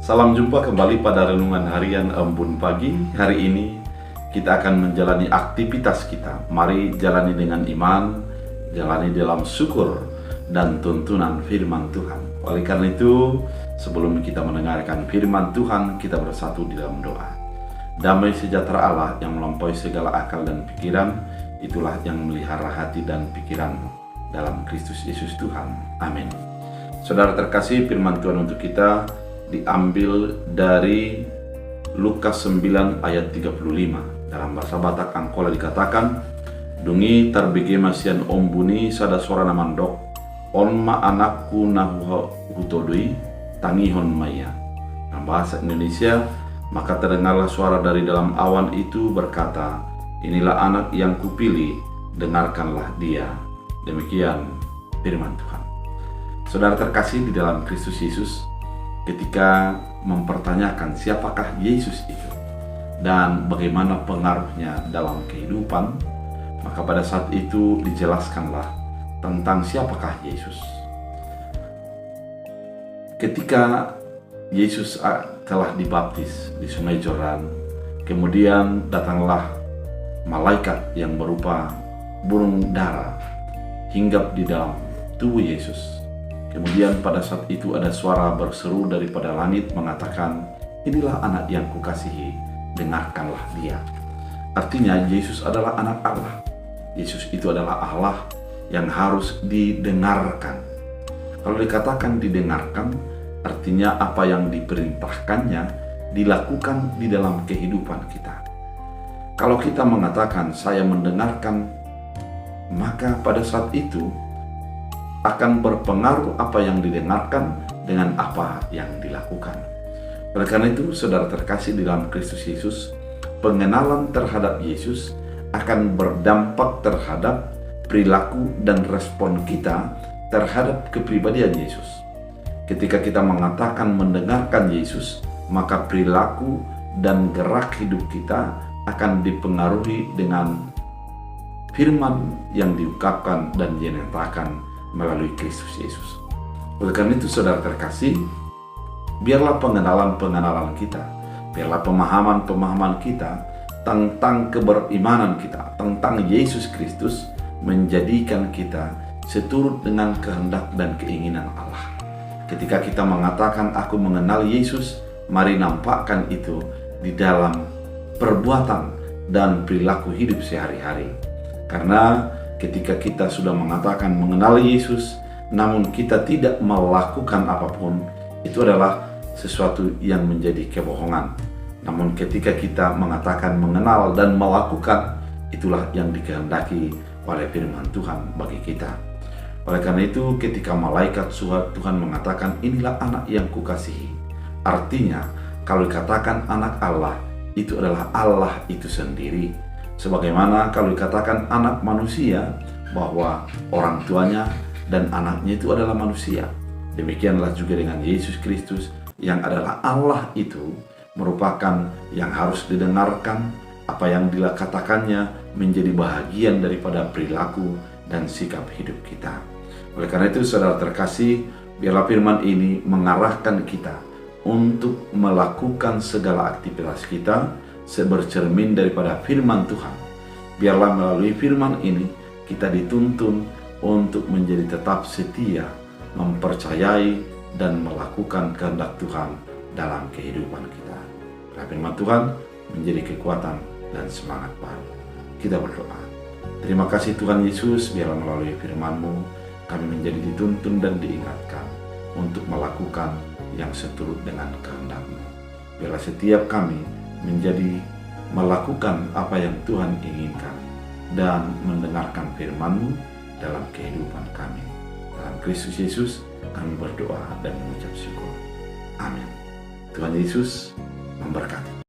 Salam jumpa kembali pada Renungan Harian Embun Pagi. Hari ini kita akan menjalani aktivitas kita. Mari jalani dengan iman, jalani dalam syukur dan tuntunan firman Tuhan. Oleh karena itu, sebelum kita mendengarkan firman Tuhan, kita bersatu di dalam doa. Damai sejahtera Allah yang melampaui segala akal dan pikiran, itulah yang melihara hati dan pikiranmu dalam Kristus Yesus Tuhan. Amin. Saudara terkasih, firman Tuhan untuk kita diambil dari Lukas 9 ayat 35. Dalam bahasa Batak Angkola dikatakan, "Dungi tarbege masian ombuni sada sorana mandok, on ma anakku nahu hutodui, tangihon maya." Dalam bahasa Indonesia, maka terdengarlah suara dari dalam awan itu berkata, "Inilah anak yang kupilih, dengarkanlah dia." Demikian firman Tuhan. Saudara terkasih di dalam Kristus Yesus, ketika mempertanyakan siapakah Yesus itu dan bagaimana pengaruhnya dalam kehidupan, maka pada saat itu dijelaskanlah tentang siapakah Yesus. Ketika Yesus telah dibaptis di Sungai Yordan, kemudian datanglah malaikat yang berupa burung dara hinggap di dalam tubuh Yesus. Kemudian pada saat itu ada suara berseru daripada langit mengatakan, "Inilah anak yang kukasihi, dengarkanlah dia." Artinya Yesus adalah anak Allah. Yesus itu adalah Allah yang harus didengarkan. Kalau dikatakan didengarkan, artinya apa yang diperintahkannya dilakukan di dalam kehidupan kita. Kalau kita mengatakan saya mendengarkan, maka pada saat itu akan berpengaruh apa yang didengarkan dengan apa yang dilakukan. Oleh karena itu, saudara terkasih di dalam Kristus Yesus, pengenalan terhadap Yesus akan berdampak terhadap perilaku dan respon kita terhadap kepribadian Yesus. Ketika kita mengatakan mendengarkan Yesus, maka perilaku dan gerak hidup kita akan dipengaruhi dengan firman yang diungkapkan dan dinyatakan melalui Kristus Yesus. Oleh karena itu, saudara terkasih, biarlah pengenalan kita, biarlah pemahaman kita tentang keberimanan kita, tentang Yesus Kristus, menjadikan kita seturut dengan kehendak dan keinginan Allah. Ketika kita mengatakan aku mengenal Yesus, mari nampakkan itu di dalam perbuatan dan perilaku hidup sehari-hari. Karena ketika kita sudah mengatakan mengenal Yesus, namun kita tidak melakukan apapun, itu adalah sesuatu yang menjadi kebohongan. Namun ketika kita mengatakan mengenal dan melakukan, itulah yang dikehendaki oleh firman Tuhan bagi kita. Oleh karena itu, ketika malaikat Tuhan mengatakan inilah anak yang kukasihi, artinya kalau dikatakan anak Allah, itu adalah Allah itu sendiri. Sebagaimana kalau dikatakan anak manusia, bahwa orang tuanya dan anaknya itu adalah manusia. Demikianlah juga dengan Yesus Kristus yang adalah Allah itu merupakan yang harus didengarkan. Apa yang dikatakannya menjadi bahagian daripada perilaku dan sikap hidup kita. Oleh karena itu, saudara terkasih, biarlah firman ini mengarahkan kita untuk melakukan segala aktivitas kita bercermin daripada firman Tuhan. Biarlah melalui firman ini kita dituntun untuk menjadi tetap setia, mempercayai dan melakukan kehendak Tuhan dalam kehidupan kita. Biarlah firman Tuhan menjadi kekuatan dan semangat baru. Kita berdoa. Terima kasih Tuhan Yesus, biarlah melalui firman-Mu kami menjadi dituntun dan diingatkan untuk melakukan yang seturut dengan kehendak-Mu. Biarlah setiap kami menjadi melakukan apa yang Tuhan inginkan dan mendengarkan firman-Mu dalam kehidupan kami. Dalam Kristus Yesus kami berdoa dan mengucap syukur. Amin. Tuhan Yesus memberkati.